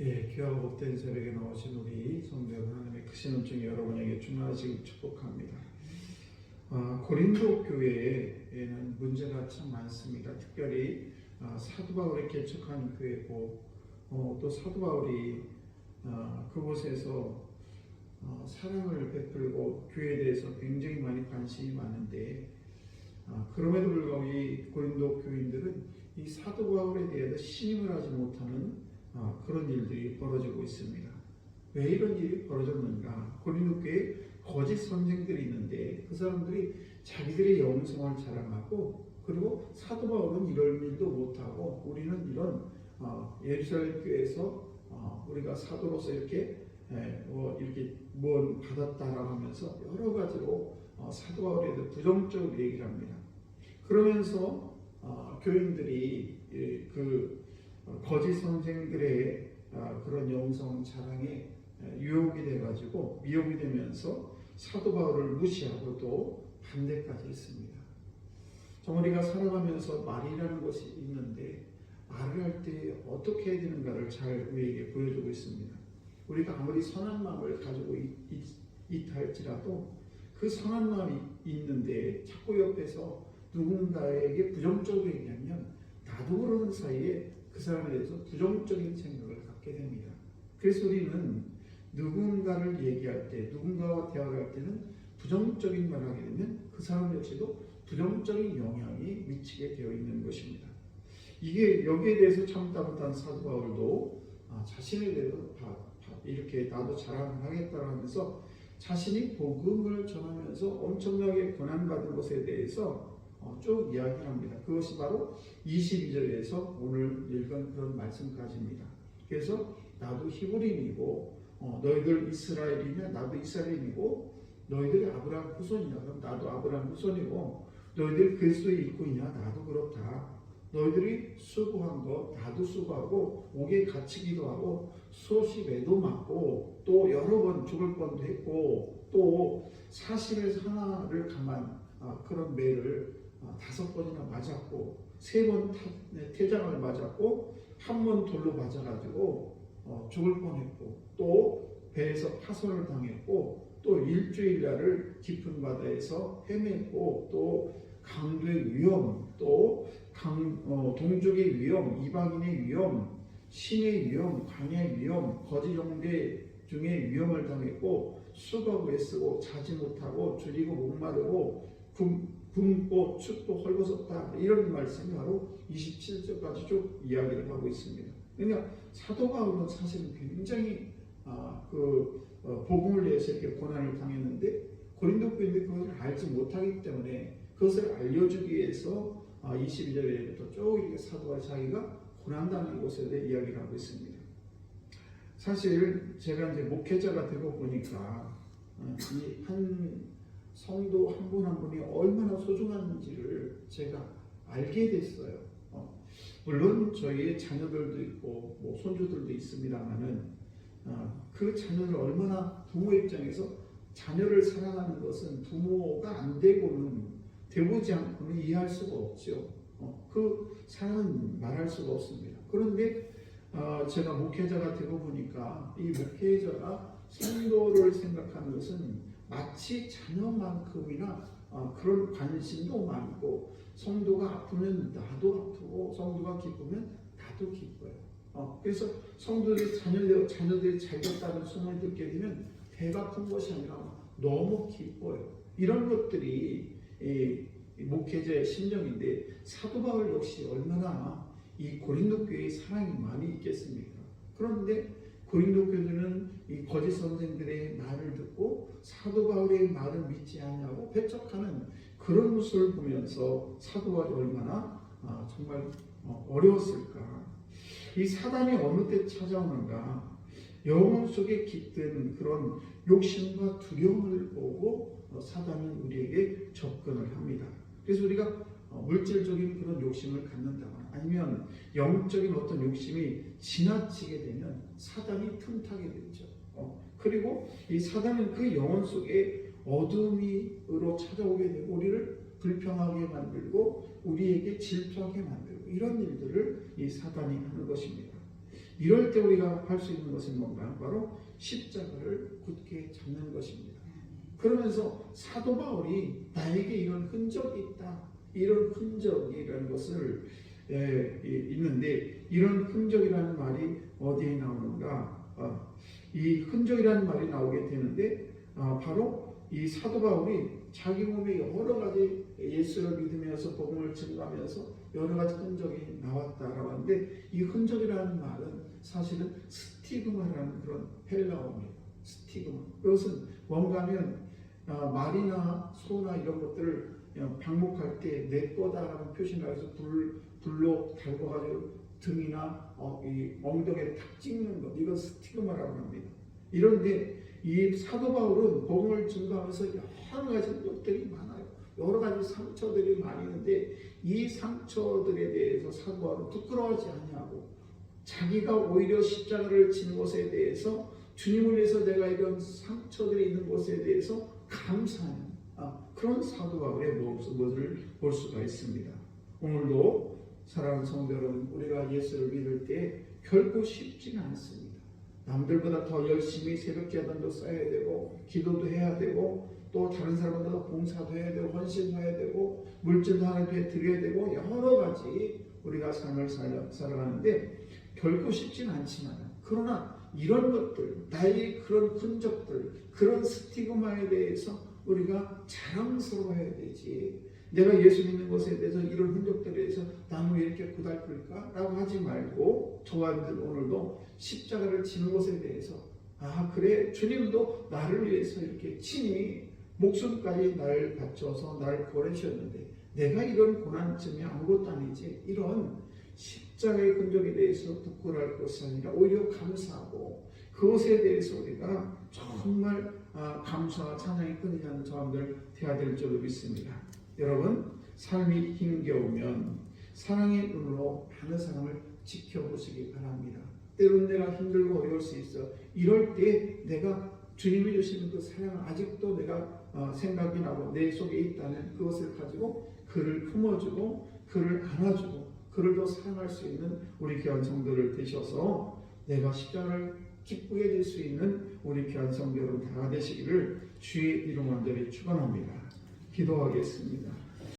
예, 귀하고 복된 새벽에 나오신 우리 성도 여러분, 하나님의 크신 은총이 여러분에게 충만하시길 축복합니다. 고린도 교회에는 문제가 참 많습니다. 특별히 사도 바울이 개척한 교회고, 또 사도 바울이 그곳에서 사랑을 베풀고 교회에 대해서 굉장히 많이 관심이 많은데, 그럼에도 불구하고 이 고린도 교인들은 이 사도 바울에 대해서 신임을 하지 못하는 그런 일들이 벌어지고 있습니다. 왜 이런 일이 벌어졌는가? 고린도 교회에 거짓 선생들이 있는데 그 사람들이 자기들의 영성을 자랑하고, 그리고 사도 바울은 이런 일도 못하고 우리는 이런 예루살렘 교회에서 우리가 사도로서 이렇게 받았다라고 하면서 여러 가지로 사도 바울에 대해서 부정적으로 얘기를 합니다. 그러면서 교인들이 그 거짓 선생들의 그런 영성 자랑에 유혹이 돼가지고 미혹이 되면서 사도 바울을 무시하고 또 반대까지 했습니다. 정말 우리가 살아가면서 말이라는 것이 있는데 말을 할 때 어떻게 해야 되는가를 잘 우리에게 보여주고 있습니다. 우리가 아무리 선한 마음을 가지고 있다 할지라도 그 선한 마음이 있는데 자꾸 옆에서 누군가에게 부정적으로 얘기하면 나도 모르는 사이에 그 사람에 대해서 부정적인 생각을 갖게 됩니다. 그래서 우리는 누군가를 얘기할 때, 누군가와 대화할 때는 부정적인 말을 하게 되면 그 사람 역시도 부정적인 영향이 미치게 되어 있는 것입니다. 이게 여기에 대해서 참 따뜻한 사도 바울도 자신에 대해서 이렇게 나도 자랑을 하겠다고 하면서 자신이 복음을 전하면서 엄청나게 고난받은 것에 대해서 쭉 이야기를 합니다. 그것이 바로 22절에서 오늘 읽은 그런 말씀까지입니다. 그래서 나도 히브리인이고 너희들 이스라엘이냐? 나도 이스라엘이고, 너희들이 아브라함 후손이냐? 그럼 나도 아브라함 후손이고, 너희들이 그리스도의 일꾼이냐? 나도 그렇다. 너희들이 수고한 거 나도 수고하고, 옥에 갇히기도 하고, 수없이 매도 맞고, 또 여러 번 죽을 뻔도 했고, 또 40에서 하나를 감한 그런 매를 5번이나 맞았고, 3번 태장을 맞았고, 1번 돌로 맞아가지고 죽을 뻔했고, 또 배에서 파손을 당했고, 또 일주일날을 깊은 바다에서 헤맸고, 또 강도의 위험, 또 동족의 위험, 이방인의 위험, 신의 위험, 광야의 위험, 거짓 형제 중에 위험을 당했고, 수고하고 애쓰고 자지 못하고 줄이고 목마르고 굶고 춥고 헐벗었다. 이런 말씀이 바로 27절까지 쭉 이야기를 하고 있습니다. 그러니까 사도 바울은 사실은 굉장히 복음을 위해서 이렇게 고난을 당했는데 고린도 교인들이 그것을 알지 못하기 때문에 그것을 알려주기 위해서 22절에부터 쭉 이렇게 사도가 자기가 고난당한 것에 대해 이야기를 하고 있습니다. 사실 제가 이제 목회자가 되고 보니까 이 한 성도 한 분 한 분이 얼마나 소중한지를 제가 알게 됐어요. 물론 저희의 자녀들도 있고 뭐 손주들도 있습니다만은 그 자녀를 얼마나 부모 입장에서 자녀를 사랑하는 것은 부모가 안 되고는 되보지 않고는 이해할 수가 없죠. 그 사랑은 말할 수가 없습니다. 그런데 제가 목회자가 되고 보니까 이 목회자가 성도를 생각하는 것은 마치 자녀만큼이나 그런 관심도 많고, 성도가 아프면 나도 아프고, 성도가 기쁘면 나도 기뻐요. 그래서 성도들이 자녀들이 잘 됐다는 소문을 듣게 되면 배가 큰 것이 아니라 너무 기뻐요. 이런 것들이 목회자의 심정인데, 사도 바울 역시 얼마나 이 고린도 교회의 사랑이 많이 있겠습니까? 그런데 고린도 교회는 이 거짓 선생들의 말을 듣고 사도 바울의 말을 믿지 않냐고 배척하는 그런 모습을 보면서 사도 바울이 얼마나 정말 어려웠을까. 이 사단이 어느 때 찾아오는가, 영혼 속에 깃든 그런 욕심과 두려움을 보고 사단은 우리에게 접근을 합니다. 그래서 우리가 물질적인 그런 욕심을 갖는다거나 아니면 영적인 어떤 욕심이 지나치게 되면 사단이 틈타게 되죠. 그리고 이 사단은 그 영혼 속에 어둠으로 찾아오게 되고 우리를 불평하게 만들고 우리에게 질투하게 만들고, 이런 일들을 이 사단이 하는 것입니다. 이럴 때 우리가 할 수 있는 것은 뭔가? 바로 십자가를 굳게 잡는 것입니다. 그러면서 사도 바울이 나에게 이런 흔적이 있다. 이런 흔적이라는 것을 있는데, 이런 흔적이라는 말이 어디에 나오는가? 이 흔적이라는 말이 나오게 되는데, 바로 이 사도 바울이 자기 몸에 여러 가지 예수를 믿으면서 복음을 증거하면서 여러 가지 흔적이 나왔다라고 하는데, 이 흔적이라는 말은 사실은 스티그마라는 그런 헬라어입니다. 스티그마. 그것은 뭔가 하면 말이나 소나 이런 것들을 방목할 때 내 거다라는 표시를 해서 불로 달궈가지고 등이나 이 엉덩이에 탁 찍는 것, 이건 스티그마라고 합니다. 이런데 이 사도 바울은 복음을 증거하면서 여러 가지 것들이 많아요. 여러 가지 상처들이 많이 있는데, 이 상처들에 대해서 사도 바울은 부끄러워하지 아니하고 자기가 오히려 십자가를 지는 것에 대해서, 주님을 위해서 내가 이런 상처들이 있는 것에 대해서 감사하는 그런 사도 바울의 모습을 볼 수가 있습니다. 오늘도 사랑하는 성도 여러분, 우리가 예수를 믿을 때 결코 쉽지는 않습니다. 남들보다 더 열심히 새벽 기도도 써야 되고, 기도도 해야 되고, 또 다른 사람보다 봉사도 해야 되고, 헌신도 해야 되고, 물질도 하나님께 드려야 되고, 여러 가지 우리가 삶을 살아가는데 결코 쉽지는 않지만, 그러나 이런 것들, 나의 그런 흔적들, 그런 스티그마에 대해서 우리가 자랑스러워해야 되지. 내가 예수 믿는 것에 대해서 이런 흔적들에 대해서 나는 왜 이렇게 고달플까? 라고 하지 말고, 저와 오늘도 십자가를 지는 것에 대해서 그래, 주님도 나를 위해서 이렇게 친히 목숨까지 나를 바쳐서 나를 구원하셨는데 내가 이런 고난쯤이 아무것도 아니지. 이런 십자가의 흔적에 대해서 부끄러울 것이 아니라 오히려 감사하고, 그것에 대해서 우리가 정말 감사와 찬양이 끊이지 않는 저함들 되어야 될 줄로 믿습니다. 여러분, 삶이 힘겨우면 사랑의 눈으로 많은 사람을 지켜보시기 바랍니다. 때로는 내가 힘들고 어려울 수 있어. 이럴 때 내가 주님이 주시는 그 사랑을 아직도 내가 생각이 나고 내 속에 있다는 그것을 가지고 그를 품어주고 그를 안아주고 그를 더 사랑할 수 있는 우리 귀한 성도들 되셔서 내가 십자가를 기쁘게 해줄 수 있는 우리 귀한 성도 여러분 다 되시기를 주의 이름 간절히 축원합니다. 기도하겠습니다.